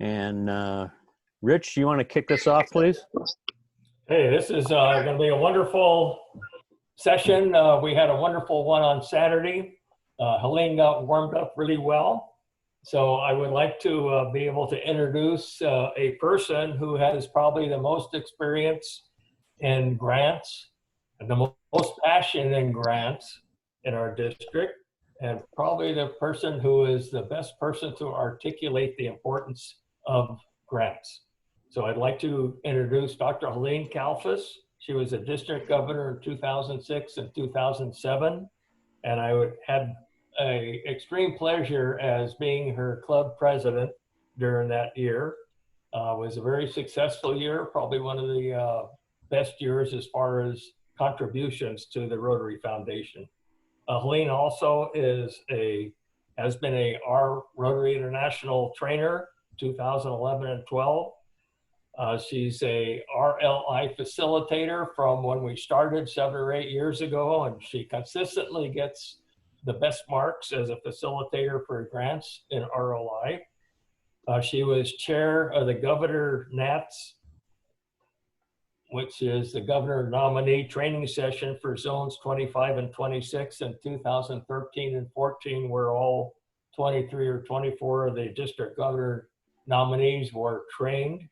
And Rich, you want to kick this off, please? Hey, this is going to be a wonderful session. We had a wonderful one on Saturday. Helene got warmed up really well. So I would like to be able to introduce a person who has probably the most experience in grants and the most passion in grants in our district, and probably the person who is the best person to articulate the importance of grants. So I'd like to introduce Dr. Helene Kalfas. She was a district governor in 2006 and 2007, and I had an extreme pleasure as being her club president during that year. It was a very successful year, probably one of the best years as far as contributions to the Rotary Foundation. Helene also has been our Rotary International trainer, 2011 and 12. She's a RLI facilitator from when we started 7 or 8 years ago, and she consistently gets the best marks as a facilitator for grants in RLI. She was chair of the Governor Nats, which is the governor nominee training session for zones 25 and 26 in 2013 and 14, where all 23 or 24 of the district governor nominees were trained.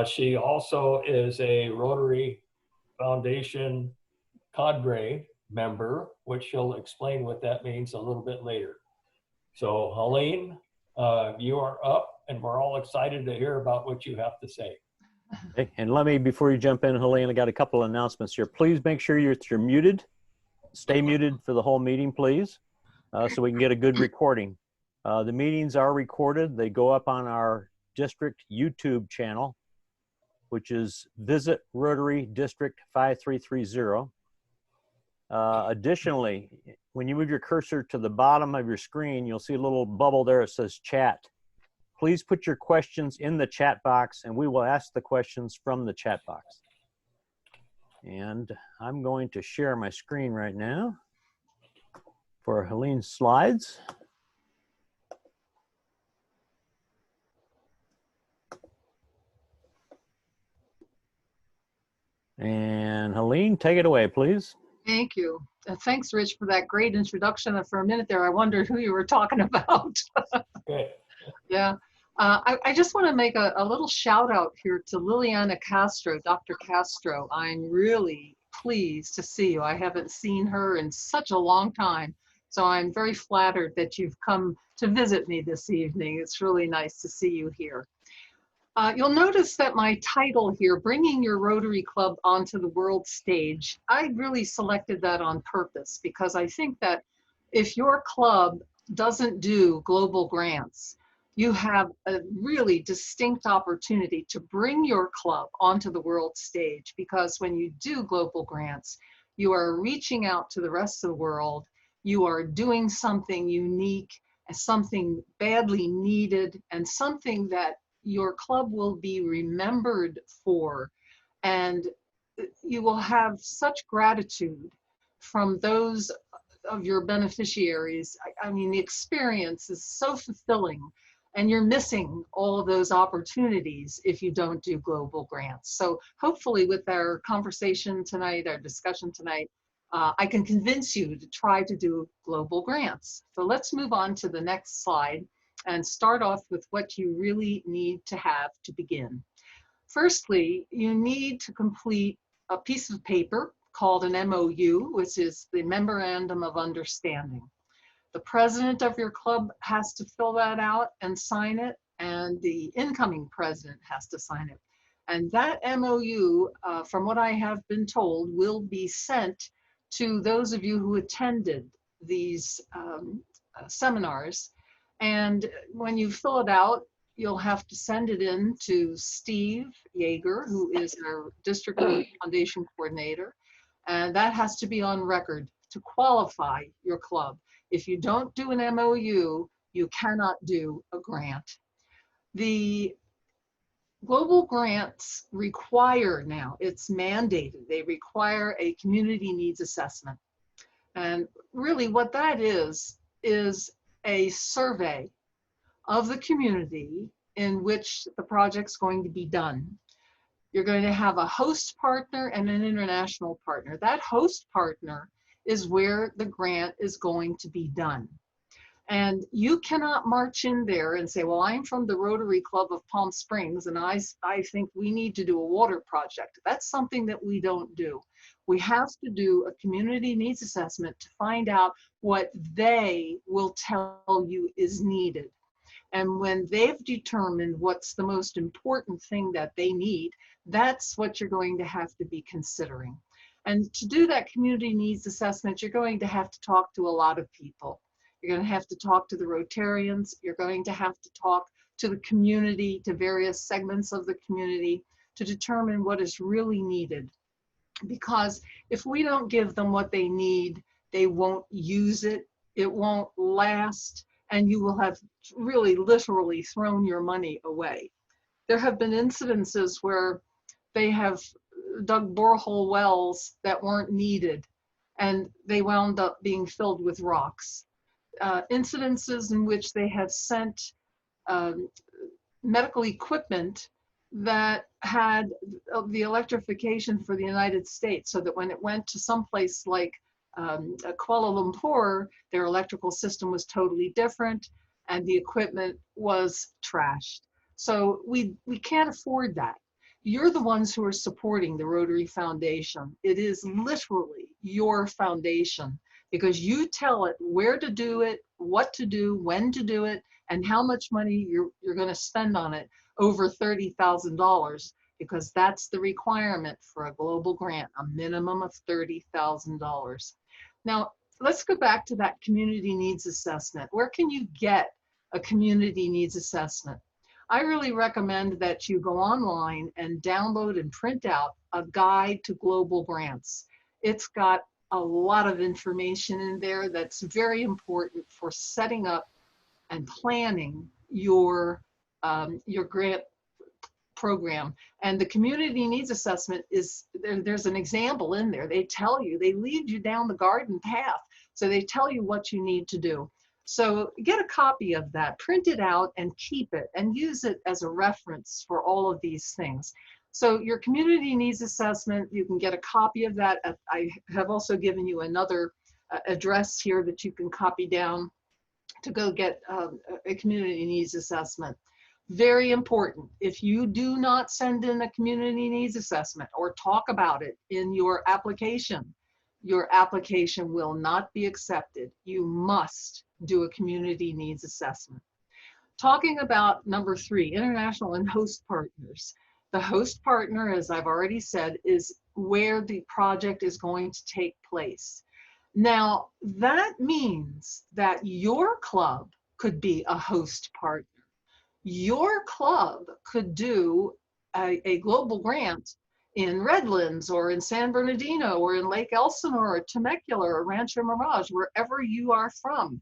She also is a Rotary Foundation cadre member, which she'll explain what that means a little bit later. So Helene, you are up, and we're all excited to hear about what you have to say. Okay. And let me, before you jump in, Helene, I got a couple of announcements here. Please make sure you're muted. Stay muted for the whole meeting, please, so we can get a good recording. The meetings are recorded. They go up on our district YouTube channel, which is Visit Rotary District 5330. Additionally, when you move your cursor to the bottom of your screen, you'll see a little bubble there that says chat. Please put your questions in the chat box, and we will ask the questions from the chat box. And I'm going to share my screen right now for Helene's slides. And Helene, take it away, please. Thank you. Thanks, Rich, for that great introduction. And for a minute there, I wondered who you were talking about. Okay. Yeah. I just want to make a little shout out here to Liliana Castro, Dr. Castro. I'm really pleased to see you. I haven't seen her in such a long time. So I'm very flattered that you've come to visit me this evening. It's really nice to see you here. You'll notice that my title here, Bringing Your Rotary Club Onto the World Stage, I really selected that on purpose because I think that if your club doesn't do global grants, you have a really distinct opportunity to bring your club onto the world stage, because when you do global grants, you are reaching out to the rest of the world. You are doing something unique and something badly needed and something that your club will be remembered for, and you will have such gratitude from those of your beneficiaries. I mean, the experience is so fulfilling, and you're missing all of those opportunities if you don't do global grants. So hopefully with our conversation tonight, our discussion tonight, I can convince you to try to do global grants. So let's move on to the next slide and start off with what you really need to have to begin. Firstly, you need to complete a piece of paper called an MOU, which is the Memorandum of Understanding. The president of your club has to fill that out and sign it, and the incoming president has to sign it. And that MOU, from what I have been told, will be sent to those of you who attended these seminars. And when you fill it out, you'll have to send it in to Steve Yeager, who is our District Foundation Coordinator. And that has to be on record to qualify your club. If you don't do an MOU, you cannot do a grant. The global grants require now, it's mandated, they require a community needs assessment. And really what that is a survey of the community in which the project's going to be done. You're going to have a host partner and an international partner. That host partner is where the grant is going to be done. And you cannot march in there and say, well, I'm from the Rotary Club of Palm Springs and I think we need to do a water project. That's something that we don't do. We have to do a community needs assessment to find out what they will tell you is needed. And when they've determined what's the most important thing that they need, that's what you're going to have to be considering. And to do that community needs assessment, you're going to have to talk to a lot of people. You're going to have to talk to the Rotarians. You're going to have to talk to the community, to various segments of the community, to determine what is really needed. Because if we don't give them what they need, they won't use it, it won't last, and you will have really literally thrown your money away. There have been incidences where they have dug borehole wells that weren't needed, and they wound up being filled with rocks. Incidences in which they have sent medical equipment that had the electrification for the United States, so that when it went to someplace like Kuala Lumpur, their electrical system was totally different and the equipment was trashed. So we can't afford that. You're the ones who are supporting the Rotary Foundation. It is literally your foundation, because you tell it where to do it, what to do, when to do it, and how much money you're going to spend on it, over $30,000, because that's the requirement for a global grant, a minimum of $30,000. Now, let's go back to that community needs assessment. Where can you get a community needs assessment? I really recommend that you go online and download and print out a guide to global grants. It's got a lot of information in there that's very important for setting up and planning your grant program. And the community needs assessment is, there's an example in there. They tell you, they lead you down the garden path. So they tell you what you need to do. So get a copy of that, print it out and keep it and use it as a reference for all of these things. So your community needs assessment, you can get a copy of that. I have also given you another address here that you can copy down to go get a community needs assessment. Very important. If you do not send in a community needs assessment or talk about it in your application will not be accepted. You must do a community needs assessment. Talking about number 3, international and host partners. The host partner, as I've already said, is where the project is going to take place. Now, that means that your club could be a host partner. Your club could do a global grant in Redlands or in San Bernardino or in Lake Elsinore or Temecula or Rancho Mirage, wherever you are from.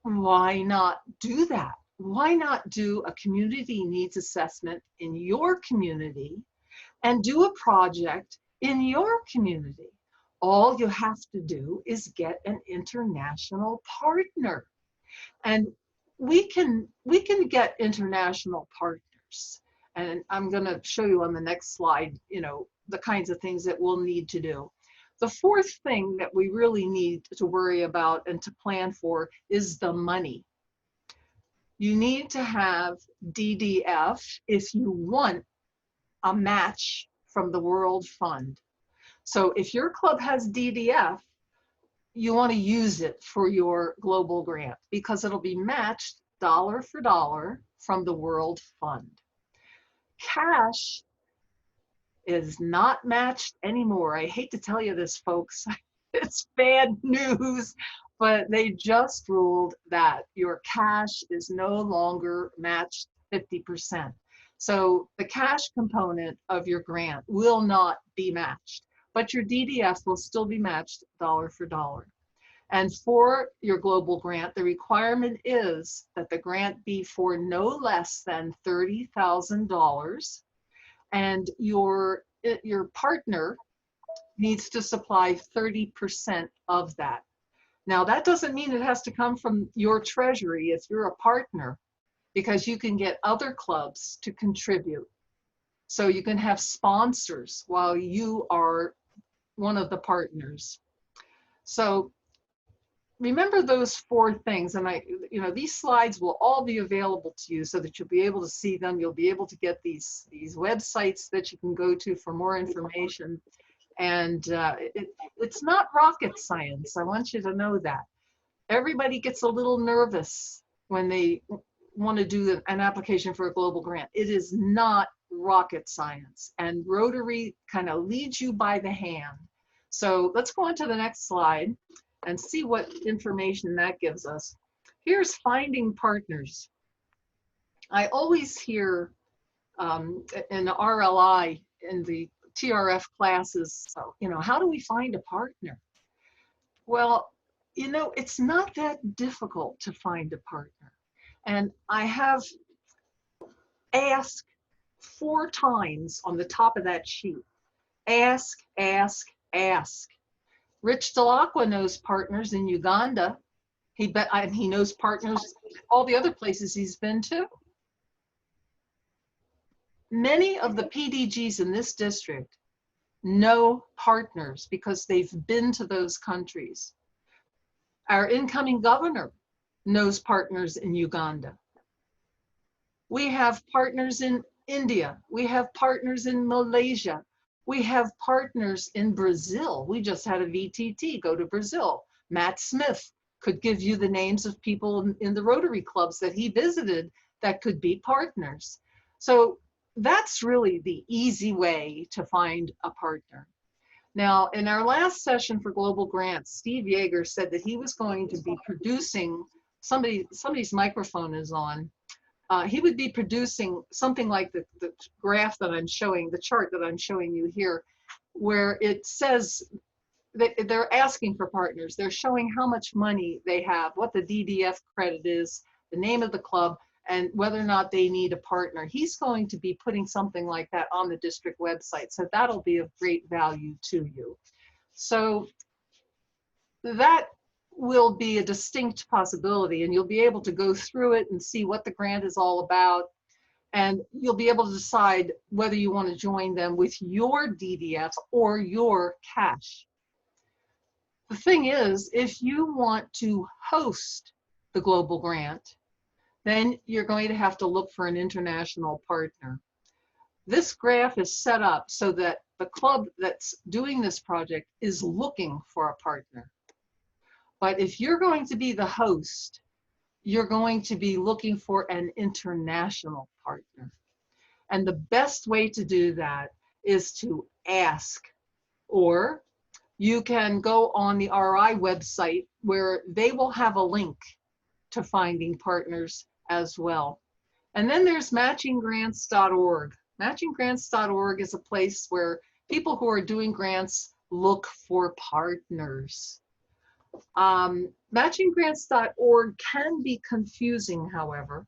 Why not do that? Why not do a community needs assessment in your community and do a project in your community? All you have to do is get an international partner. And we can get international partners. And I'm going to show you on the next slide, the kinds of things that we'll need to do. The fourth thing that we really need to worry about and to plan for is the money. You need to have DDF if you want a match from the World Fund. So if your club has DDF, you want to use it for your global grant because it'll be matched dollar for dollar from the World Fund. Cash is not matched anymore. I hate to tell you this, folks. It's bad news, but they just ruled that your cash is no longer matched 50%. So the cash component of your grant will not be matched, but your DDF will still be matched dollar for dollar. And for your global grant, the requirement is that the grant be for no less than $30,000, and your partner needs to supply 30% of that. Now, that doesn't mean it has to come from your treasury if you're a partner, because you can get other clubs to contribute. So you can have sponsors while you are one of the partners. So remember those 4 things, and these slides will all be available to you so that you'll be able to see them. You'll be able to get these websites that you can go to for more information. And it's not rocket science. I want you to know that. Everybody gets a little nervous when they want to do an application for a global grant. It is not rocket science, and Rotary kind of leads you by the hand. So let's go on to the next slide and see what information that gives us. Here's finding partners. I always hear in the RLI, in the TRF classes, how do we find a partner? Well, it's not that difficult to find a partner. And I have asked 4 times on the top of that sheet. Ask, ask, ask. Rich Delacqua knows partners in Uganda. He knows partners all the other places he's been to. Many of the PDGs in this district know partners because they've been to those countries. Our incoming governor knows partners in Uganda. We have partners in India. We have partners in Malaysia. We have partners in Brazil. We just had a VTT go to Brazil. Matt Smith could give you the names of people in the Rotary clubs that he visited that could be partners. So that's really the easy way to find a partner. Now, in our last session for Global Grants, Steve Yeager said that he was going to be producing, somebody's microphone is on. He would be producing something like the graph that I'm showing, the chart that I'm showing you here, where it says that they're asking for partners. They're showing how much money they have, what the DDF credit is, the name of the club, and whether or not they need a partner. He's going to be putting something like that on the district website. So that'll be of great value to you. So that will be a distinct possibility, and you'll be able to go through it and see what the grant is all about. And you'll be able to decide whether you want to join them with your DDF or your cash. The thing is, if you want to host the global grant, then you're going to have to look for an international partner. This graph is set up so that the club that's doing this project is looking for a partner. But if you're going to be the host, you're going to be looking for an international partner. And the best way to do that is to ask, or you can go on the RI website where they will have a link to finding partners as well. And then there's matchinggrants.org. Matchinggrants.org is a place where people who are doing grants look for partners. Matchinggrants.org can be confusing, however,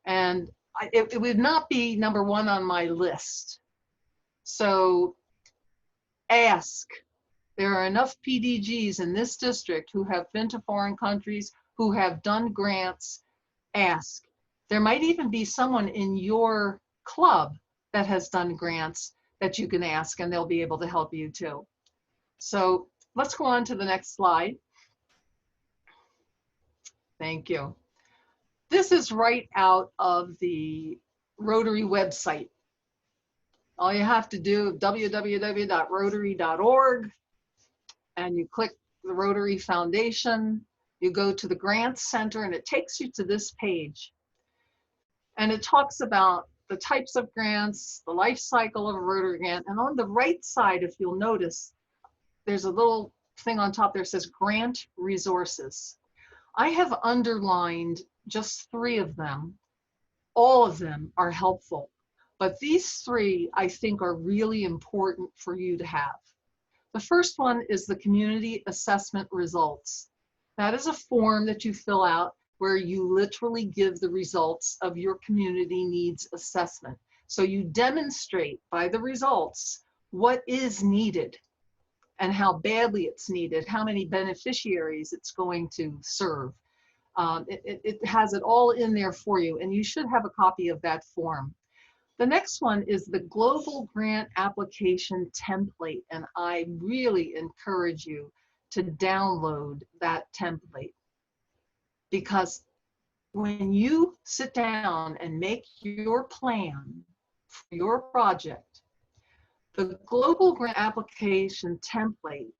and it would not be #1 on my list. So ask. There are enough PDGs in this district who have been to foreign countries, who have done grants. Ask. There might even be someone in your club that has done grants that you can ask, and they'll be able to help you too. So let's go on to the next slide. Thank you. This is right out of the Rotary website. All you have to do, www.rotary.org, and you click the Rotary Foundation. You go to the Grants Center, and it takes you to this page. And it talks about the types of grants, the life cycle of a Rotary grant. And on the right side, if you'll notice, there's a little thing on top there that says grant resources. I have underlined just 3 of them. All of them are helpful, but these 3 I think are really important for you to have. The first one is the community assessment results. That is a form that you fill out where you literally give the results of your community needs assessment. So you demonstrate by the results what is needed and how badly it's needed, how many beneficiaries it's going to serve. It has it all in there for you, and you should have a copy of that form. The next one is the Global Grant Application Template, and I really encourage you to download that template, because when you sit down and make your plan for your project, the Global Grant Application Template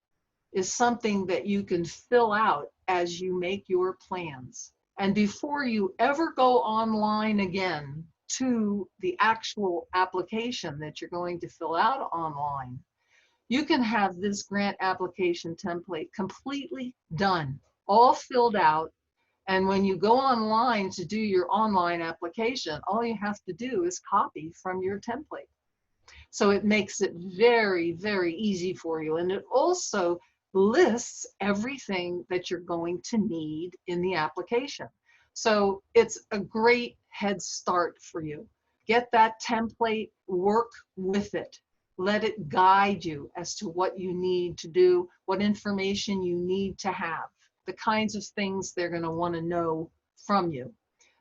is something that you can fill out as you make your plans. And before you ever go online again to the actual application that you're going to fill out online, you can have this grant application template completely done, all filled out. And when you go online to do your online application, all you have to do is copy from your template. So it makes it very, very easy for you. And it also lists everything that you're going to need in the application. So it's a great head start for you. Get that template, work with it. Let it guide you as to what you need to do, what information you need to have, the kinds of things they're going to want to know from you.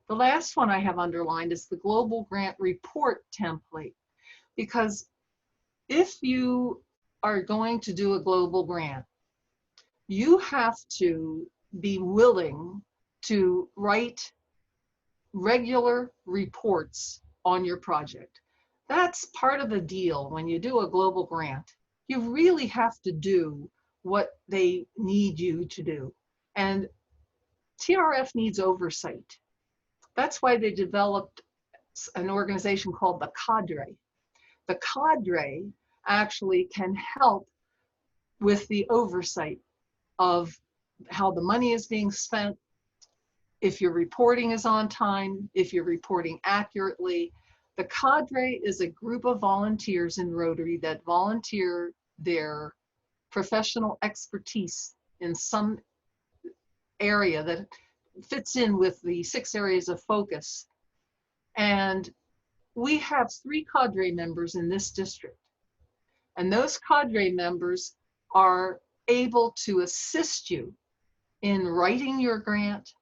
The last one I have underlined is the Global Grant Report template, because if you are going to do a global grant, you have to be willing to write regular reports on your project. That's part of the deal when you do a global grant. You really have to do what they need you to do. And TRF needs oversight. That's why they developed an organization called the Cadre. The Cadre actually can help with the oversight of how the money is being spent, if your reporting is on time, if you're reporting accurately. The Cadre is a group of volunteers in Rotary that volunteer their professional expertise in some area that fits in with the 6 areas of focus. And we have 3 Cadre members in this district. And those Cadre members are able to assist you in writing your grant,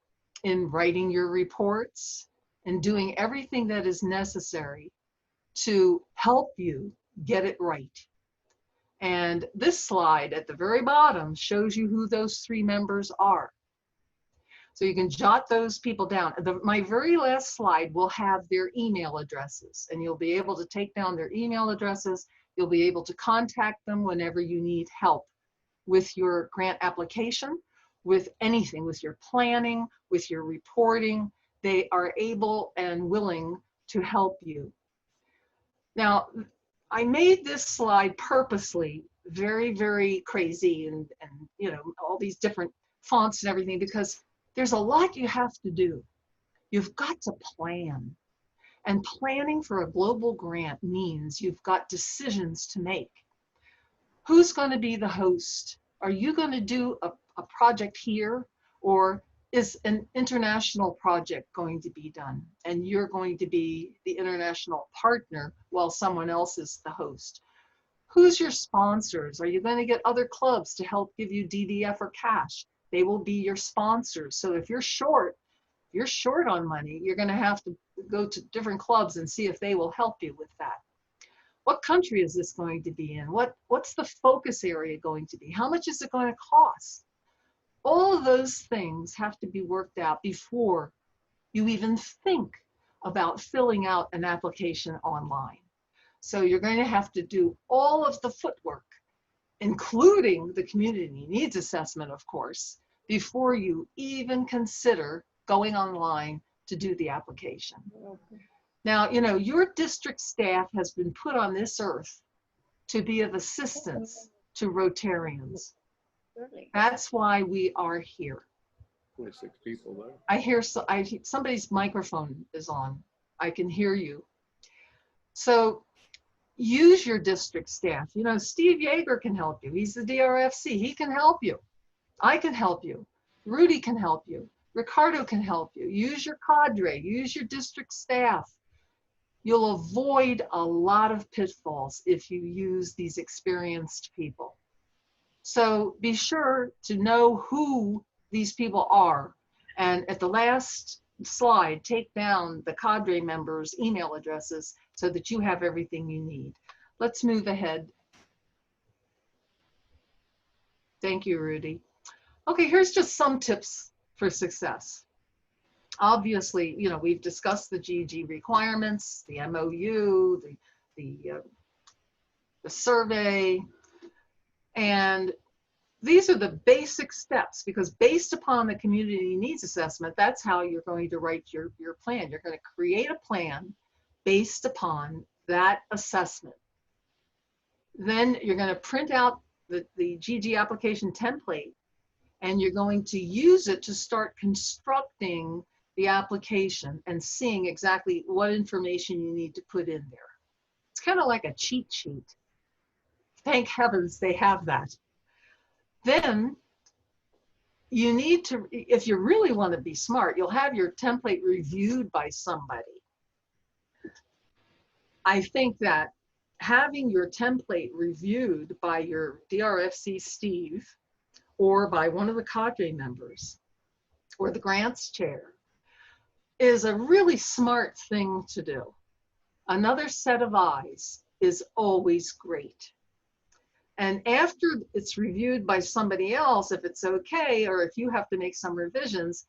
in writing your reports, and doing everything that is necessary to help you get it right. And this slide at the very bottom shows you who those 3 members are. So you can jot those people down. My very last slide will have their email addresses, and you'll be able to take down their email addresses. You'll be able to contact them whenever you need help with your grant application, with anything, with your planning, with your reporting. They are able and willing to help you. Now, I made this slide purposely very, very crazy and you know, all these different fonts and everything, because there's a lot you have to do. You've got to plan. And planning for a global grant means you've got decisions to make. Who's going to be the host? Are you going to do a project here, or is an international project going to be done and you're going to be the international partner while someone else is the host? Who's your sponsors? Are you going to get other clubs to help give you DDF or cash? They will be your sponsors. So if you're short on money, you're going to have to go to different clubs and see if they will help you with that. What country is this going to be in? What's the focus area going to be? How much is it going to cost? All of those things have to be worked out before you even think about filling out an application online. So you're going to have to do all of the footwork, including the community needs assessment, of course, before you even consider going online to do the application. Now, you know, your district staff has been put on this earth to be of assistance to Rotarians. That's why we are here. 26 people there. I hear somebody's microphone is on. I can hear you. So use your district staff. You know, Steve Yeager can help you. He's the DRFC. He can help you. I can help you. Rudy can help you. Ricardo can help you. Use your cadre. Use your district staff. You'll avoid a lot of pitfalls if you use these experienced people. So be sure to know who these people are And at the last slide, take down the cadre members' email addresses so that you have everything you need. Let's move ahead. Thank you, Rudy. Okay, here's just some tips for success. Obviously, you know, we've discussed the GG requirements, the MOU, the survey, and these are the basic steps, because based upon the community needs assessment, that's how you're going to write your plan. You're going to create a plan based upon that assessment. Then you're going to print out the GG application template, and you're going to use it to start constructing the application and seeing exactly what information you need to put in there. It's kind of like a cheat sheet. Thank heavens they have that. Then you need to, if you really want to be smart, you'll have your template reviewed by somebody. I think that having your template reviewed by your DRFC Steve or by one of the cadre members or the grants chair is a really smart thing to do. Another set of eyes is always great. And after it's reviewed by somebody else, if it's okay, or if you have to make some revisions,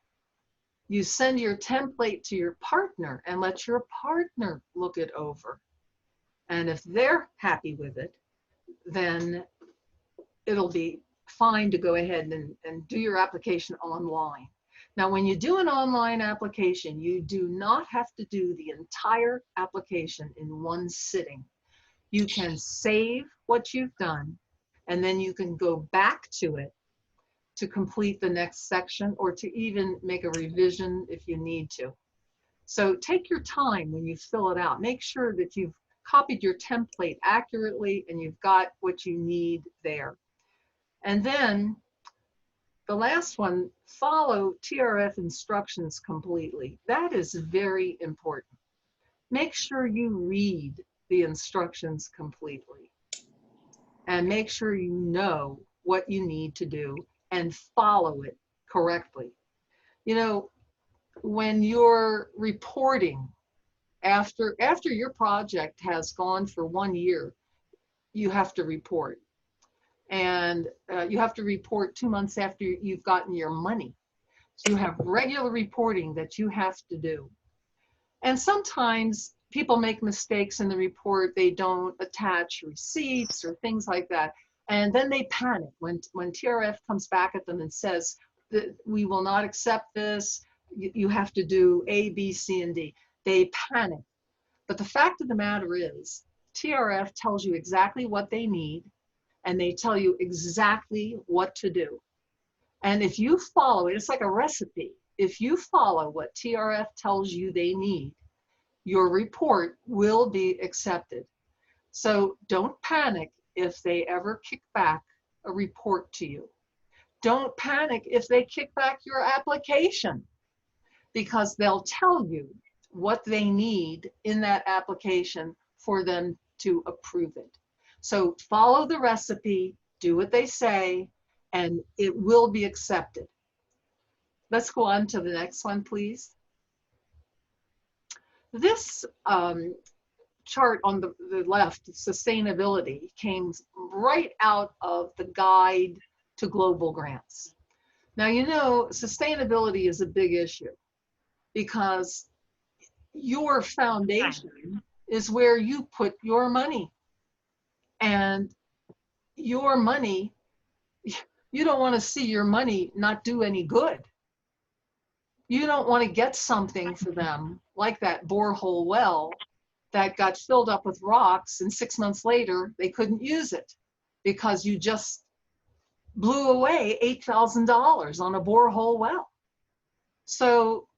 you send your template to your partner and let your partner look it over. And if they're happy with it, then it'll be fine to go ahead and do your application online. Now, when you do an online application, you do not have to do the entire application in one sitting. You can save what you've done, and then you can go back to it to complete the next section or to even make a revision if you need to. So take your time when you fill it out. Make sure that you've copied your template accurately and you've got what you need there. And then the last one, follow TRF instructions completely. That is very important. Make sure you read the instructions completely and make sure you know what you need to do and follow it correctly. You know, when you're reporting after your project has gone for 1 year, you have to report. And you have to report 2 months after you've gotten your money. So you have regular reporting that you have to do. And sometimes people make mistakes in the report. They don't attach receipts or things like that. And then they panic when TRF comes back at them and says, that we will not accept this. You have to do A, B, C, and D. They panic. But the fact of the matter is, TRF tells you exactly what they need, and they tell you exactly what to do. And if you follow it, it's like a recipe. If you follow what TRF tells you they need, your report will be accepted. So don't panic if they ever kick back a report to you. Don't panic if they kick back your application, because they'll tell you what they need in that application for them to approve it. So follow the recipe, do what they say, and it will be accepted. Let's go on to the next one, please. This chart on the left, sustainability, came right out of the guide to global grants. Now, you know, sustainability is a big issue because your foundation is where you put your money. And your money, you don't want to see your money not do any good. You don't want to get something for them like that borehole well that got filled up with rocks, and 6 months later they couldn't use it because you just blew away $8,000 on a borehole well. So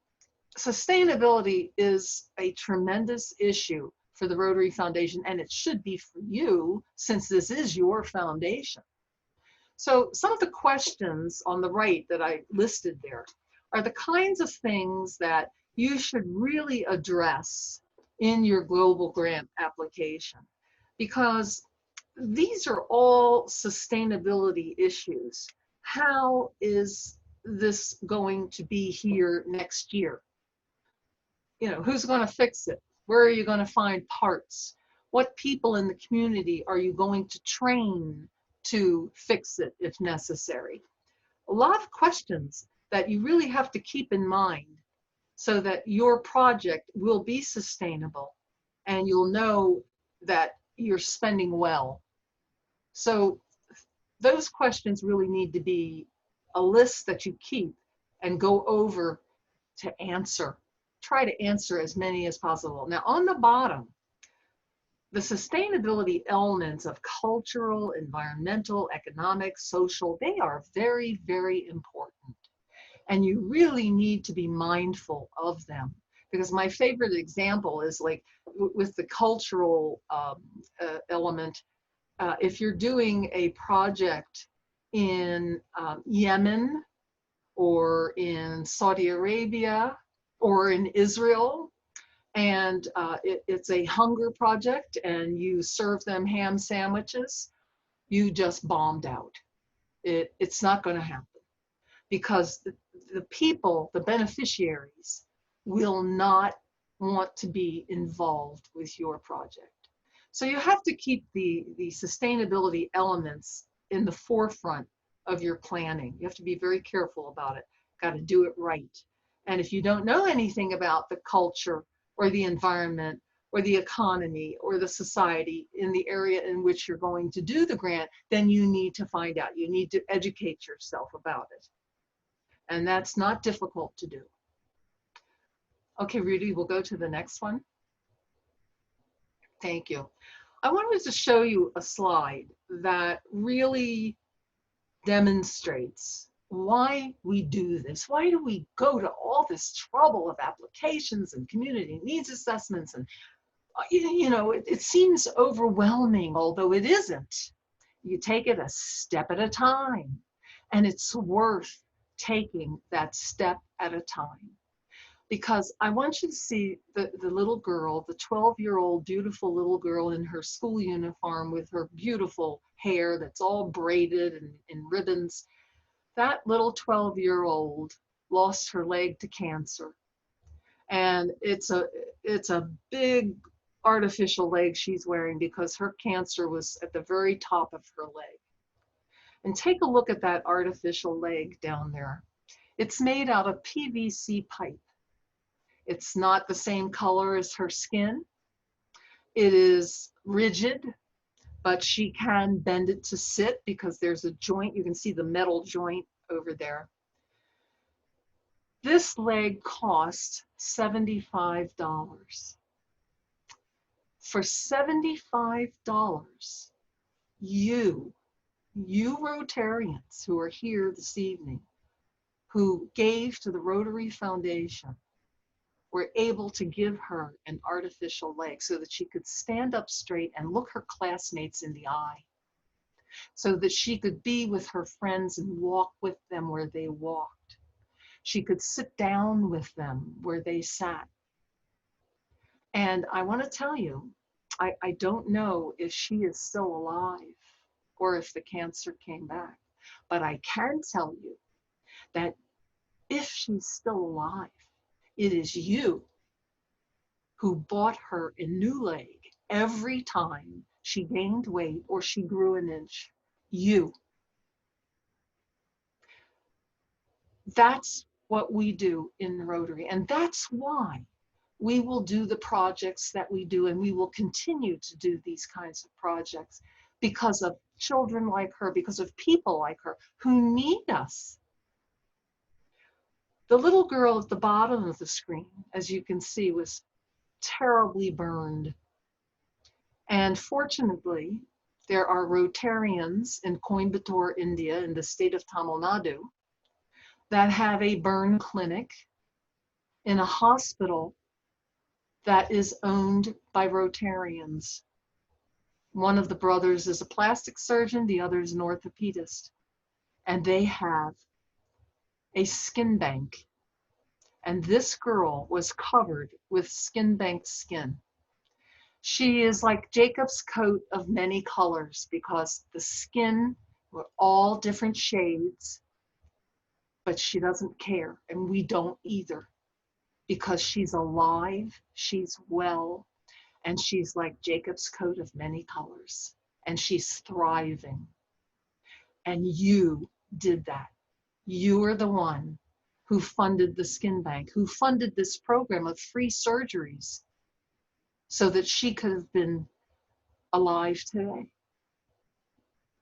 sustainability is a tremendous issue for the Rotary Foundation, and it should be for you since this is your foundation. So some of the questions on the right that I listed there are the kinds of things that you should really address in your global grant application, because these are all sustainability issues. How is this going to be here next year? You know, who's going to fix it? Where are you going to find parts? What people in the community are you going to train to fix it if necessary? A lot of questions that you really have to keep in mind so that your project will be sustainable and you'll know that you're spending well. So those questions really need to be a list that you keep and go over to answer. Try to answer as many as possible. Now on the bottom, the sustainability elements of cultural, environmental, economic, social, they are very, very important. And you really need to be mindful of them. Because my favorite example is like with the cultural element, if you're doing a project in Yemen or in Saudi Arabia or in Israel, and it's a hunger project and you serve them ham sandwiches, you just bombed out. It's not going to happen because the people, the beneficiaries, will not want to be involved with your project. So you have to keep the sustainability elements in the forefront of your planning. You have to be very careful about it. Got to do it right. And if you don't know anything about the culture or the environment or the economy or the society in the area in which you're going to do the grant, then you need to find out. You need to educate yourself about it. And that's not difficult to do. Okay, Rudy, we'll go to the next one. Thank you. I wanted to show you a slide that really demonstrates why we do this. Why do we go to all this trouble of applications and community needs assessments? And, you know, it seems overwhelming, although it isn't. You take it a step at a time, and it's worth taking that step at a time. Because I want you to see the little girl, the 12-year-old beautiful little girl in her school uniform with her beautiful hair that's all braided and in ribbons. That little 12-year-old lost her leg to cancer. And it's a big artificial leg she's wearing because her cancer was at the very top of her leg. And take a look at that artificial leg down there. It's made out of PVC pipe. It's not the same color as her skin. It is rigid, but she can bend it to sit because there's a joint. You can see the metal joint over there. This leg cost $75. For $75, you Rotarians who are here this evening, who gave to the Rotary Foundation, were able to give her an artificial leg so that she could stand up straight and look her classmates in the eye, so that she could be with her friends and walk with them where they walked. She could sit down with them where they sat. And I want to tell you, I don't know if she is still alive or if the cancer came back, but I can tell you that if she's still alive, it is you who bought her a new leg every time she gained weight or she grew an inch. You. That's what we do in Rotary. And that's why we will do the projects that we do, and we will continue to do these kinds of projects because of children like her, because of people like her who need us. The little girl at the bottom of the screen, as you can see, was terribly burned. And fortunately, there are Rotarians in Coimbatore, India, in the state of Tamil Nadu, that have a burn clinic in a hospital that is owned by Rotarians. One of the brothers is a plastic surgeon, the other is an orthopedist, and they have a skin bank. And this girl was covered with skin bank skin. She is like Jacob's coat of many colors because the skin were all different shades. but she doesn't care, and we don't either, because she's alive, she's well, and she's like Jacob's coat of many colors, and she's thriving. And you did that. You are the one who funded the skin bank, who funded this program of free surgeries so that she could have been alive today.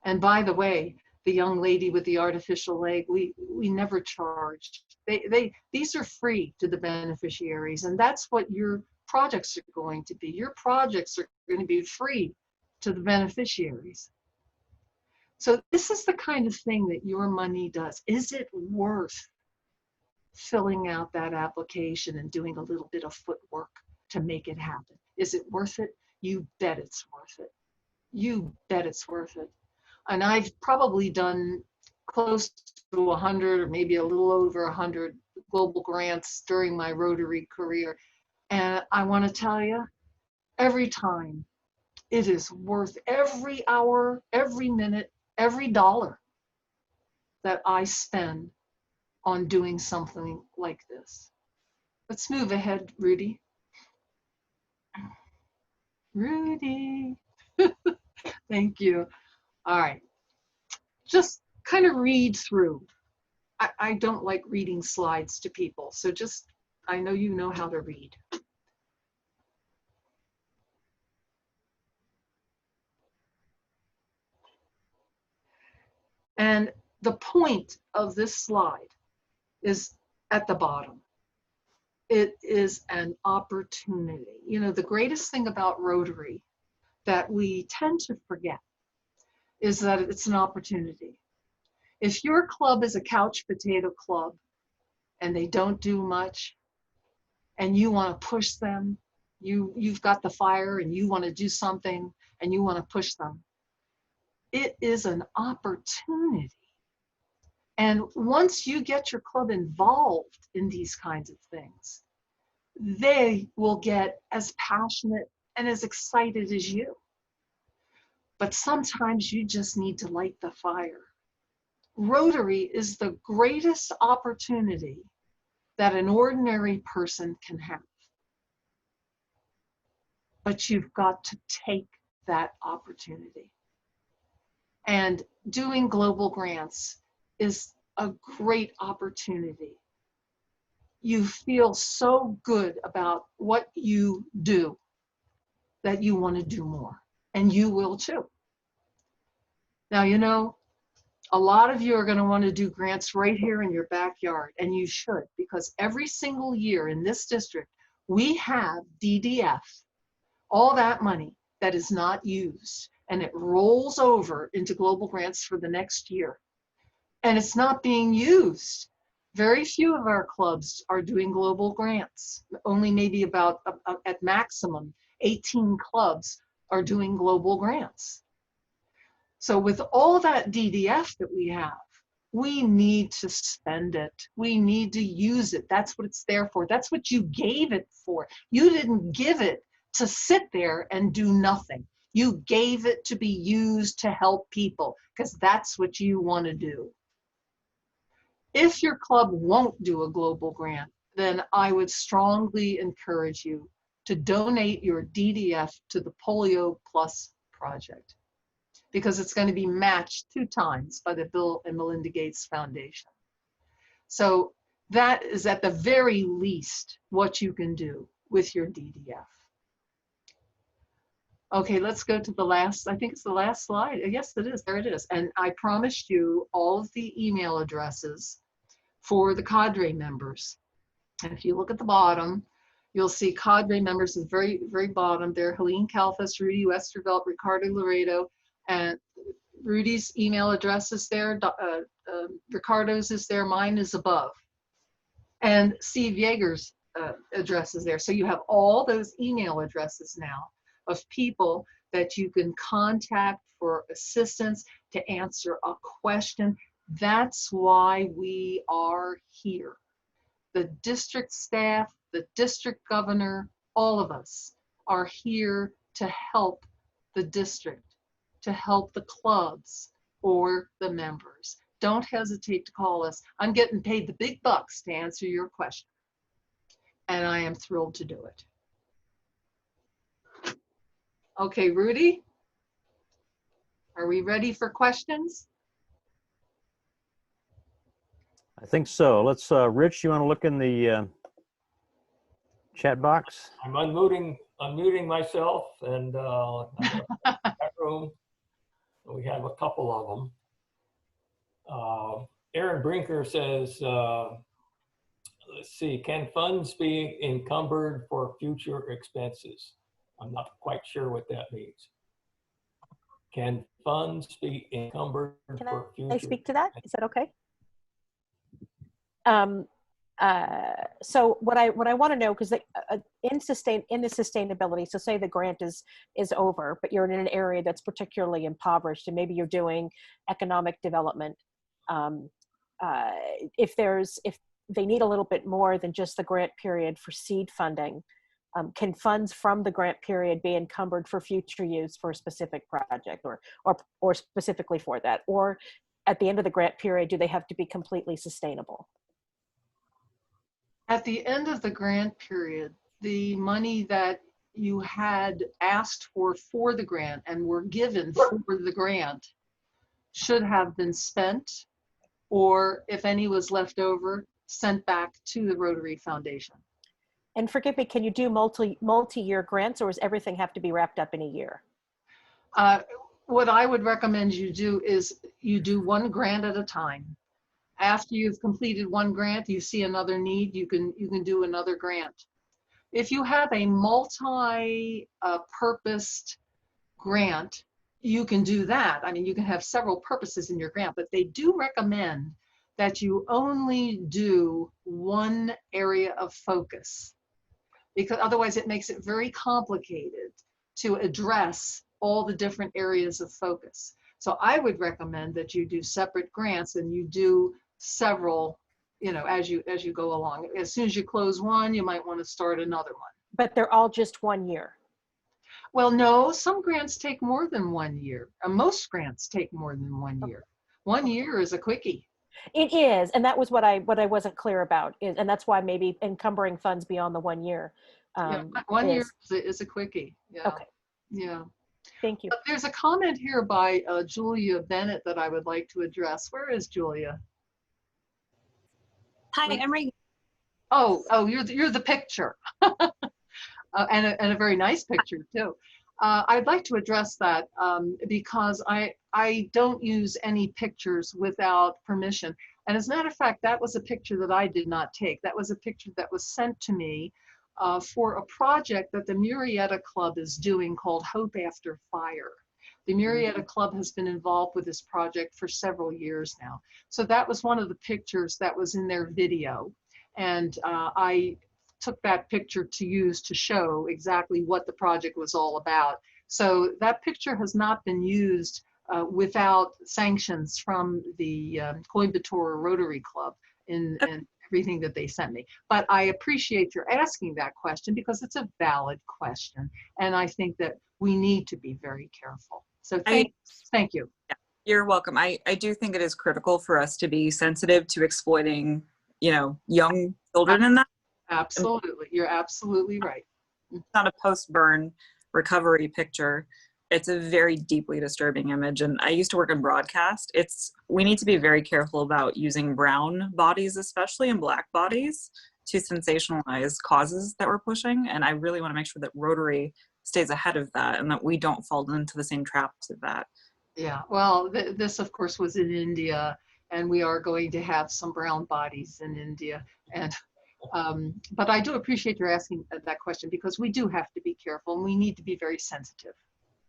And by the way, the young lady with the artificial leg, we never charged. These are free to the beneficiaries, and that's what your projects are going to be. Your projects are going to be free to the beneficiaries. So this is the kind of thing that your money does. Is it worth filling out that application and doing a little bit of footwork to make it happen? Is it worth it? You bet it's worth it. You bet it's worth it. And I've probably done close to 100 or maybe a little over 100 global grants during my Rotary career. And I want to tell you, every time, it is worth every hour, every minute, every dollar that I spend on doing something like this. Let's move ahead, Rudy. Rudy. Thank you. All right. Just kind of read through. I don't like reading slides to people, so just, I know you know how to read. And the point of this slide is at the bottom. It is an opportunity. You know, the greatest thing about Rotary that we tend to forget is that it's an opportunity. If your club is a couch potato club and they don't do much and you want to push them, you've got the fire and you want to do something and you want to push them, it is an opportunity. And once you get your club involved in these kinds of things, they will get as passionate and as excited as you. But sometimes you just need to light the fire. Rotary is the greatest opportunity that an ordinary person can have. But you've got to take that opportunity. And doing global grants is a great opportunity. You feel so good about what you do that you want to do more, and you will too. Now, you know, a lot of you are going to want to do grants right here in your backyard, and you should, because every single year in this district, we have DDF, all that money that is not used, and it rolls over into global grants for the next year. And it's not being used. Very few of our clubs are doing global grants. Only maybe about, at maximum, 18 clubs are doing global grants. So with all that DDF that we have, we need to spend it. We need to use it. That's what it's there for. That's what you gave it for. You didn't give it to sit there and do nothing. You gave it to be used to help people, because that's what you want to do. If your club won't do a global grant, then I would strongly encourage you to donate your DDF to the Polio Plus project, because it's going to be matched 2 times by the Bill and Melinda Gates Foundation. So that is at the very least what you can do with your DDF. Okay, let's go to the last, I think it's the last slide. Yes, it is, there it is. And I promised you all of the email addresses for the cadre members. And if you look at the bottom, you'll see cadre members at the very, very bottom there. Helene Kalfas, Rudy Westervelt, Ricardo Laredo, and Rudy's email address is there, Ricardo's is there, mine is above. And Steve Yeager's address is there. So you have all those email addresses now of people that you can contact for assistance, to answer a question. That's why we are here. The district staff, the district governor, all of us are here to help the district, to help the clubs or the members, don't hesitate to call us. I'm getting paid the big bucks to answer your question. And I am thrilled to do it. Okay, Rudy, are we ready for questions? I think so. Let's, Rich, you want to look in the chat box? I'm unmuting myself and that room. We have a couple of them. Aaron Brinker says, let's see, can funds be encumbered for future expenses? I'm not quite sure what that means. Can funds be encumbered Can for future? I speak to that? Is that okay? So what I want to know, because in the sustainability, so say the grant is over, but you're in an area that's particularly impoverished, and maybe you're doing economic development. If they need a little bit more than just the grant period for seed funding, can funds from the grant period be encumbered for future use for a specific project, or specifically for that, or at the end of the grant period, do they have to be completely sustainable? At the end of the grant period, the money that you had asked for the grant and were given for the grant should have been spent, or if any was left over, sent back to the Rotary Foundation. And forgive me, can you do multi-year grants, or does everything have to be wrapped up in a year? What I would recommend you do is you do one grant at a time. After you've completed one grant, you see another need, you can do another grant. If you have a multi-purposed grant, you can do that. I mean, you can have several purposes in your grant, but they do recommend that you only do one area of focus, because otherwise it makes it very complicated to address all the different areas of focus. So I would recommend that you do separate grants and you do several, as you go along. As soon as you close one, you might want to start another one. But they're all just 1 year. Well, no, some grants take more than 1 year. Most grants take more than 1 year. 1 year is a quickie. It is, and that was what I wasn't clear about, and that's why maybe encumbering funds beyond the 1 year. Yeah, 1 year is a quickie. Yeah. Okay. Yeah. Thank you. But there's a comment here by Julia Bennett that I would like to address. Where is Julia? Hi, I'm right. Oh, you're the picture, and a very nice picture too. I'd like to address that because I don't use any pictures without permission. And as a matter of fact, that was a picture that I did not take. That was a picture that was sent to me for a project that the Murrieta Club is doing called Hope After Fire. The Murrieta Club has been involved with this project for several years now. So that was one of the pictures that was in their video. And I took that picture to use to show exactly what the project was all about. So that picture has not been used without sanctions from the Coimbatore Rotary Club in everything that they sent me. But I appreciate your asking that question because it's a valid question. And I think that we need to be very careful. So thank you. You're welcome. I do think it is critical for us to be sensitive to exploiting, young children in that. Absolutely. You're absolutely right. It's not a post-burn recovery picture. It's a very deeply disturbing image. And I used to work in broadcast. We need to be very careful about using brown bodies, especially, and black bodies, to sensationalize causes that we're pushing. And I really want to make sure that Rotary stays ahead of that and that we don't fall into the same traps of that. Yeah, well, this of course was in India, and we are going to have some brown bodies in India. And but I do appreciate your asking that question because we do have to be careful and we need to be very sensitive.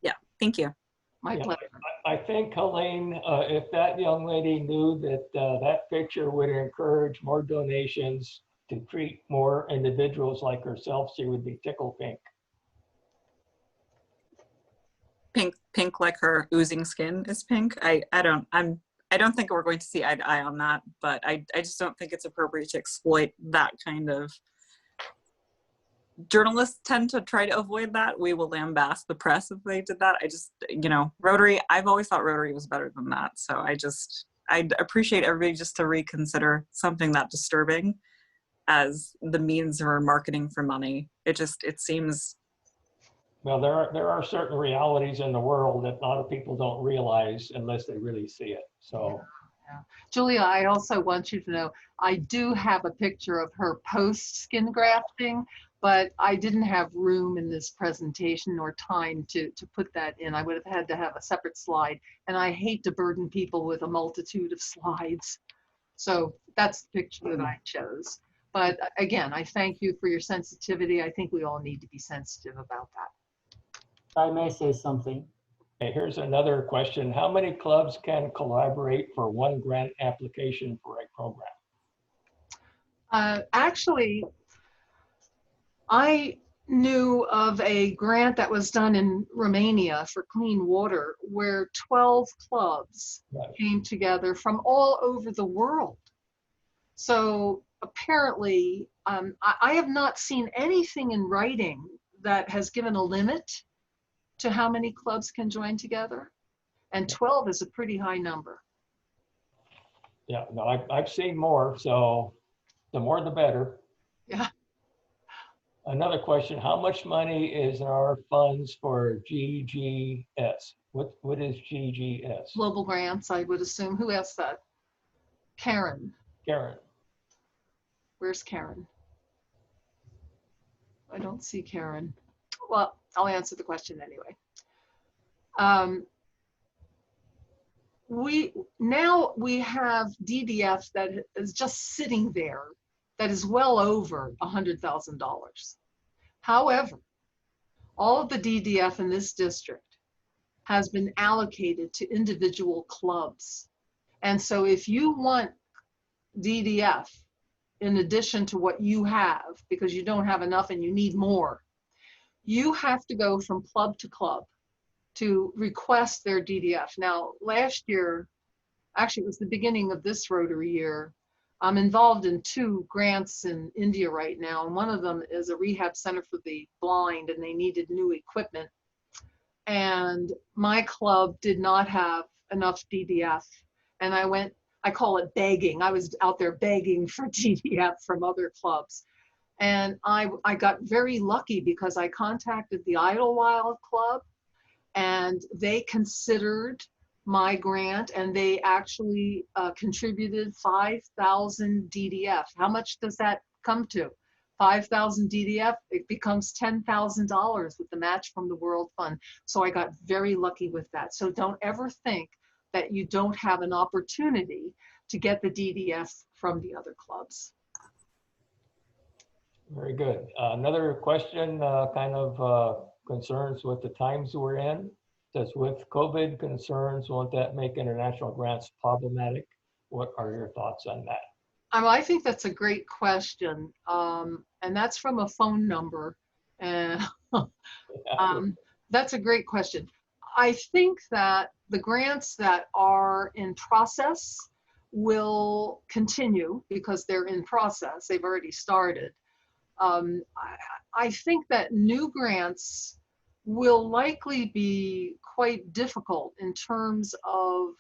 Yeah, thank you. My pleasure. I think, Helene, if that young lady knew that that picture would encourage more donations to treat more individuals like herself, she would be tickle pink. Pink like her oozing skin is pink. I don't think we're going to see eye to eye on that, but I just don't think it's appropriate to exploit that kind of. Journalists tend to try to avoid that. We will lambast the press if they did that. Rotary, I've always thought Rotary was better than that. So I I'd appreciate everybody just to reconsider something that disturbing as the means for marketing for money. It seems. Well, there are certain realities in the world that a lot of people don't realize unless they really see it. So, Julia, I also want you to know, I do have a picture of her post skin grafting, but I didn't have room in this presentation or time to put that in. I would have had to have a separate slide, and I hate to burden people with a multitude of slides. So that's the picture that I chose. But again, I thank you for your sensitivity. I think we all need to be sensitive about that. I may say something. okay, here's another question. How many clubs can collaborate for one grant application for a program? Actually, I knew of a grant that was done in Romania for clean water where 12 clubs Right. came together from all over the world. So apparently, I have not seen anything in writing that has given a limit to how many clubs can join together. And 12 is a pretty high number. Yeah, no, I've seen more, so the more the better. Yeah. Another question, how much money is in our funds for GGS? What is GGS? Global grants, I would assume. Who asked that? Karen. Karen, Where's Karen? I don't see Karen. Well, I'll answer the question anyway. We have DDF that is just sitting there that is well over $100,000. However, all of the DDF in this district has been allocated to individual clubs. And so if you want DDF in addition to what you have, because you don't have enough and you need more, you have to go from club to club to request their DDF. Now, last year, actually it was the beginning of this Rotary year, I'm involved in 2 grants in India right now, and one of them is a rehab center for the blind, and they needed new equipment. And my club did not have enough DDF, and I call it begging. I was out there begging for DDF from other clubs. And I got very lucky because I contacted the Idlewild Club, and they considered my grant, and they actually contributed 5,000 DDF. How much does that come to? 5,000 DDF, it becomes $10,000 with the match from the World Fund. So I got very lucky with that. So don't ever think that you don't have an opportunity to get the DDF from the other clubs. very good. Another question kind of concerns with the times we're in. Says with COVID concerns, won't that make international grants problematic? What are your thoughts on that? I think that's a great question. And that's from a phone number. And that's a great question. I think that the grants that are in process will continue because they're in process. They've already started. I think that new grants will likely be quite difficult in terms of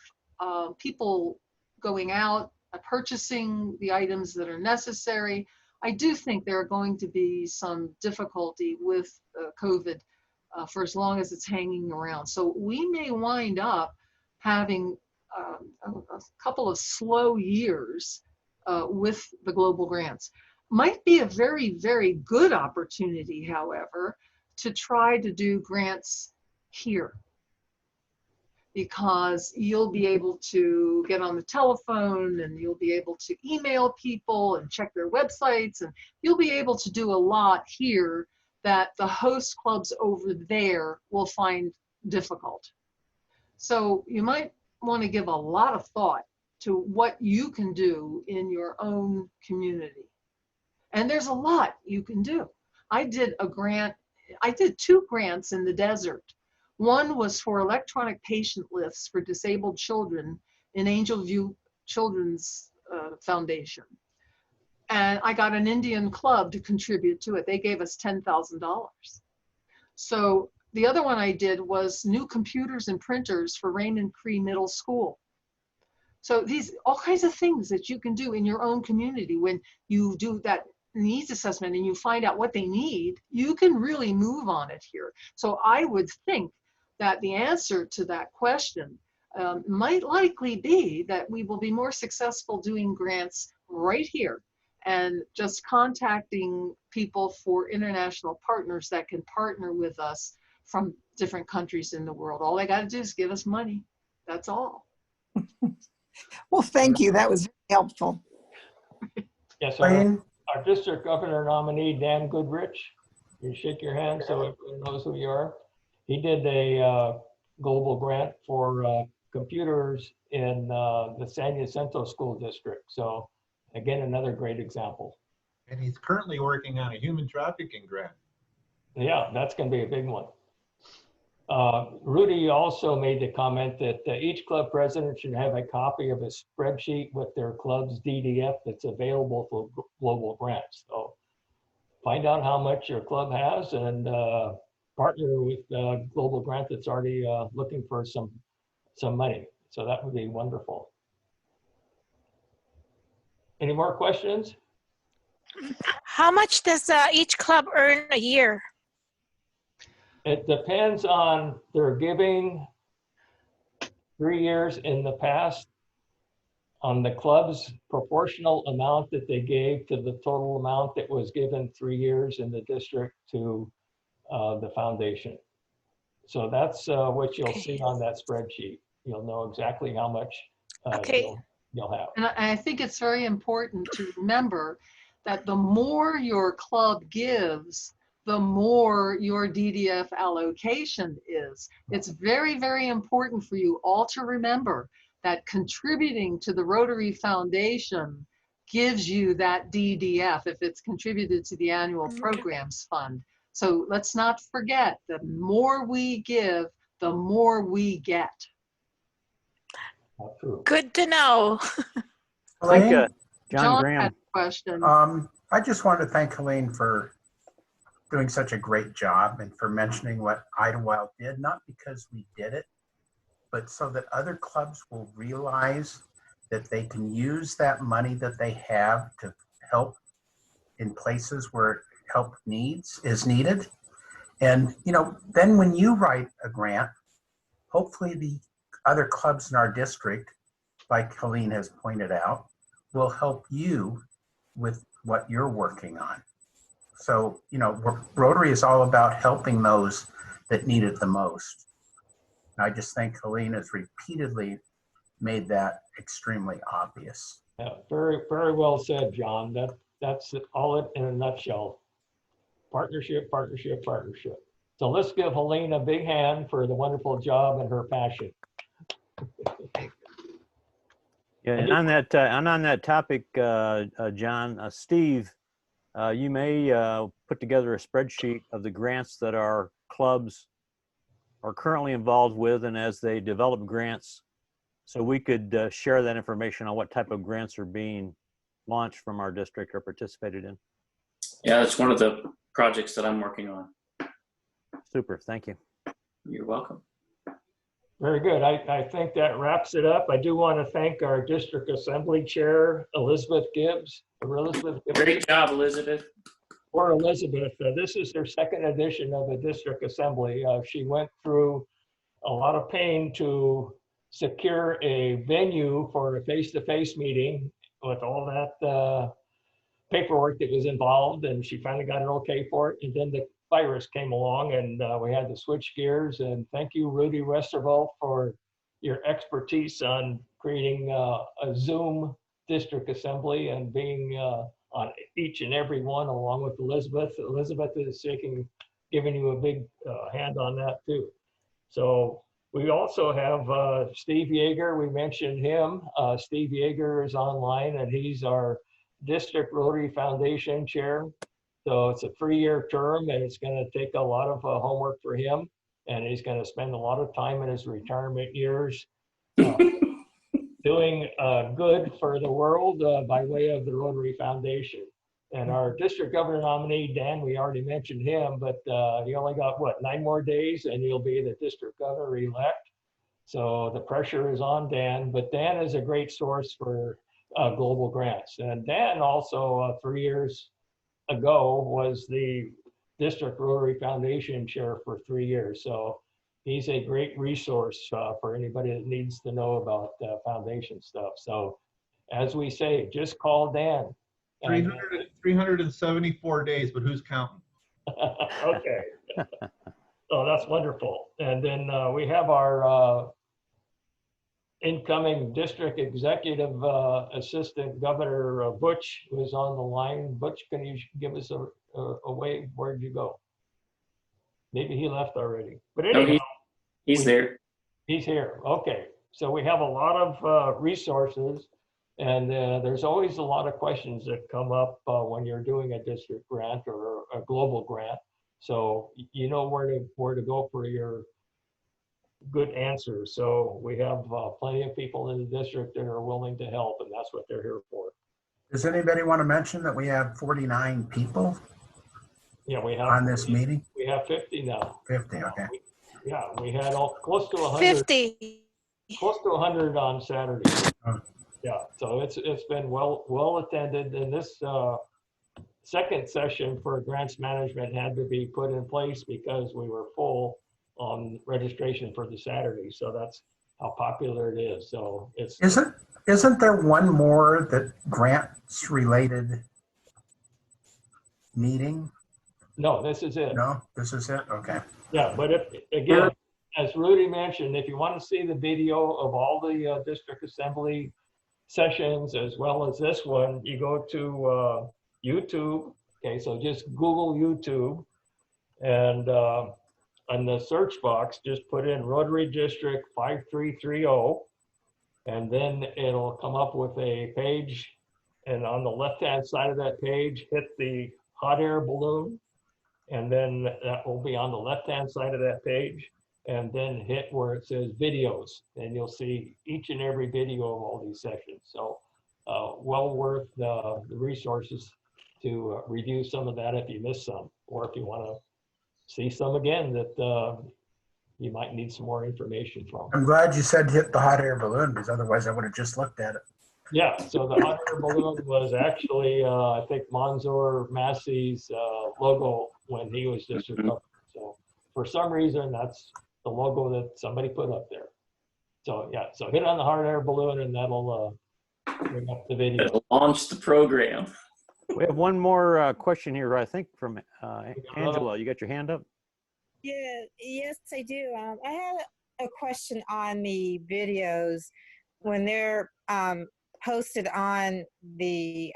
people going out, purchasing the items that are necessary. I do think there are going to be some difficulty with COVID for as long as it's hanging around. So we may wind up having a couple of slow years with the global grants. Might be a very, very good opportunity, however, to try to do grants here, because you'll be able to get on the telephone and you'll be able to email people and check their websites, and you'll be able to do a lot here that the host clubs over there will find difficult. So you might want to give a lot of thought to what you can do in your own community. And there's a lot you can do. I did 2 grants in the desert. One was for electronic patient lists for disabled children in Angel View Children's Foundation. And I got an Indian club to contribute to it. They gave us $10,000. So the other one I did was new computers and printers for Raymond Cree Middle School. So these all kinds of things that you can do in your own community when you do that needs assessment and you find out what they need, you can really move on it here. So I would think that the answer to that question might likely be that we will be more successful doing grants right here and just contacting people for international partners that can partner with us from different countries in the world. All they got to do is give us money. That's all. Well, thank you. That was very helpful. Yes, Elaine, our district governor nominee, Dan Goodrich, you shake your hand so everyone knows who you are. He did a global grant for computers in the San Jacinto School District. So again, another great example. and he's currently working on a human trafficking grant. Yeah, that's going to be a big one. Rudy also made the comment that each club president should have a copy of a spreadsheet with their club's DDF that's available for global grants. So find out how much your club has and partner with Global Grant that's already looking for some money. So that would be wonderful. Any more questions? How much does each club earn a year? It depends on their giving 3 years in the past, on the club's proportional amount that they gave to the total amount that was given 3 years in the district to the foundation. So that's what you'll see on that spreadsheet. You'll know exactly how much you'll have. And I think it's very important to remember that the more your club gives, the more your DDF allocation is. It's very, very important for you all to remember that contributing to the Rotary Foundation gives you that DDF if it's contributed to the annual programs fund. So let's not forget, the more we give, the more we get. True. Good to know. Thank Elaine, John had Graham. a question. I just wanted to thank Helene for doing such a great job and for mentioning what Idlewild did, not because we did it, but so that other clubs will realize that they can use that money that they have to help in places where help is needed. And, you know, then when you write a grant, hopefully the other clubs in our district, like Helene has pointed out, will help you with what you're working on. So, you know, Rotary is all about helping those that need it the most. And I just think Helene has repeatedly made that extremely obvious. Yeah, very, very well said, John. That's all it in a nutshell. Partnership, partnership, partnership. So let's give Helene a big hand for the wonderful job and her passion. Yeah, and on that topic, John, Steve, you may put together a spreadsheet of the grants that our clubs are currently involved with, and as they develop grants, so we could share that information on what type of grants are being launched from our district or participated in. Yeah, that's one of the projects that I'm working on. Super, thank you. You're welcome. Very good. I think that wraps it up. I do want to thank our district assembly chair, Elizabeth Gibbs. Great job, Elizabeth. Or Elizabeth, this is her second edition of the district assembly. She went through a lot of pain to secure a venue for a face-to-face meeting with all that paperwork that was involved, and she finally got an okay for it. And then the virus came along and we had to switch gears. And thank you, Rudy Westervelt, for your expertise on creating a Zoom district assembly and being on each and every one, along with Elizabeth. Elizabeth is giving you a big hand on that too. So we also have Steve Yeager. We mentioned him. Steve Yeager is online, and he's our District Rotary Foundation chair. So it's a 3-year term, and it's going to take a lot of homework for him. And he's going to spend a lot of time in his retirement years doing good for the world by way of the Rotary Foundation. And our district governor nominee, Dan, we already mentioned him, but he only got, 9 more days, and he'll be the district governor-elect. So the pressure is on Dan, but Dan is a great source for global grants. And Dan also, 3 years ago, was the District Rotary Foundation chair for 3 years. So he's a great resource for anybody that needs to know about foundation stuff. So as we say, just call Dan. And, 374 days, but who's counting? okay. So that's wonderful. And then we have our incoming district executive assistant, Governor Butch, who is on the line. Butch, can you give us a wave? Where'd you go? Maybe he left already. But anyway, he's there. He's here. Okay. So we have a lot of resources, and there's always a lot of questions that come up when you're doing a district grant or a global grant. So you know where to go for your good answers. So we have plenty of people in the district that are willing to help, and that's what they're here for. Does anybody want to mention that we have 49 people Yeah, we have on this meeting? We have 50 now. 50, okay. Yeah, we had close to 100. 50. Close to 100 on Saturday. Oh. Yeah, so it's been well attended, and this second session for grants management had to be put in place because we were full on registration for the Saturday. So that's how popular it is. So it's Isn't there one more that grants related meeting? no, this is it. No, this is it. Okay. Yeah, but again, as Rudy mentioned, if you want to see the video of all the district assembly sessions as well as this one, you go to YouTube. Okay, so just Google YouTube, and on the search box, just put in Rotary District 5330, and then it'll come up with a page. And on the left-hand side of that page, hit the hot air balloon, and then that will be on the left-hand side of that page. And then hit where it says videos, and you'll see each and every video of all these sessions. So well worth the resources to review some of that if you missed some, or if you want to see some again that you might need some more information from. I'm glad you said hit the hot air balloon, because otherwise I would have just looked at it. Yeah, so the hot air balloon was actually, I think, Manzoor Massey's logo when he was district governor. So for some reason, that's the logo that somebody put up there. So yeah, so hit on the hot air balloon, and that'll bring up the video. It'll launch the program. We have one more question here, I think, from Angela. You got your hand up? Yeah, yes, I do. I had a question on the videos when they're posted on the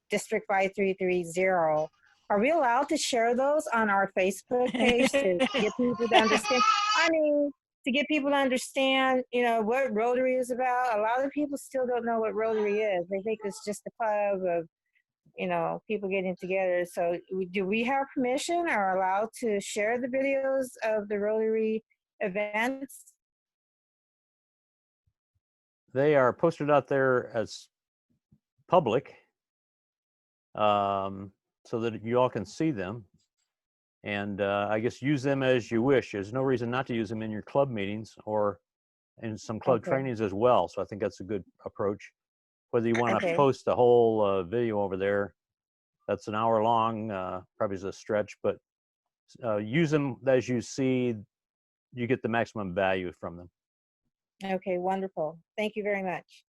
District 5330. Are we allowed to share those on our Facebook page to get people to understand? I mean, to get people to understand, you know, what Rotary is about. A lot of people still don't know what Rotary is. They think it's just a club of, you know, people getting together. So do we have permission or allowed to share the videos of the Rotary events? They are posted out there as public, so that you all can see them. And I guess use them as you wish. There's no reason not to use them in your club meetings or in some club trainings as well. So I think that's a good approach. Whether you want to post the whole video over there, that's an hour long, probably is a stretch, but use them as you see, you get the maximum value from them. Okay, wonderful. Thank you very much.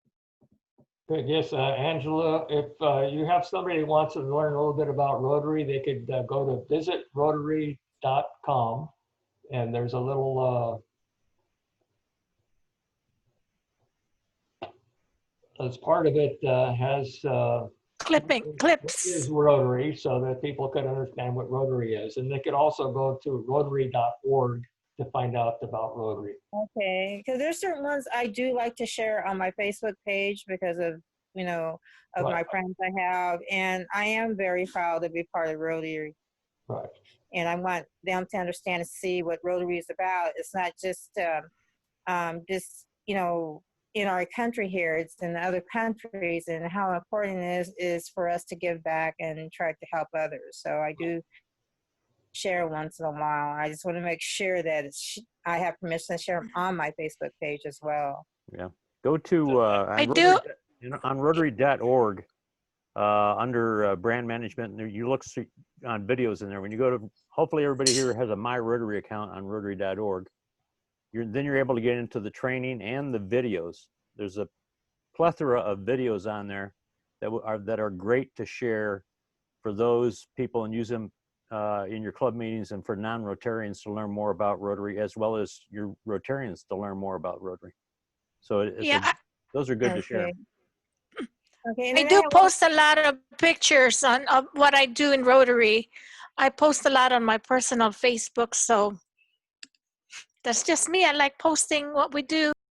Good. Yes, Angela, if you have somebody who wants to learn a little bit about Rotary, they could go to visitrotary.com, and there's a little, as part of it has clips is Rotary, so that people could understand what Rotary is. And they could also go to rotary.org to find out about Rotary. Okay, because there's certain ones I do like to share on my Facebook page because of, you know, of my friends I have, and I am very proud to be part of Rotary. Right. And I want them to understand and see what Rotary is about. It's not just, just, you know, in our country here, it's in other countries, and how important it is for us to give back and try to help others. So I do share once in a while. I just want to make sure that I have permission to share them on my Facebook page as well. Yeah. Go to I do. on Rotary.org under brand management. And you look on videos in there. When you go to, hopefully everybody here has a My Rotary account on Rotary.org. Then you're able to get into the training and the videos. There's a plethora of videos on there that are great to share for those people and use them in your club meetings, and for non-Rotarians to learn more about Rotary, as well as your Rotarians to learn more about Rotary. So those are good to share. Okay, and I then do have post a lot of pictures of what I do in Rotary. I post a lot on my personal Facebook, so that's just me. I like posting what we do.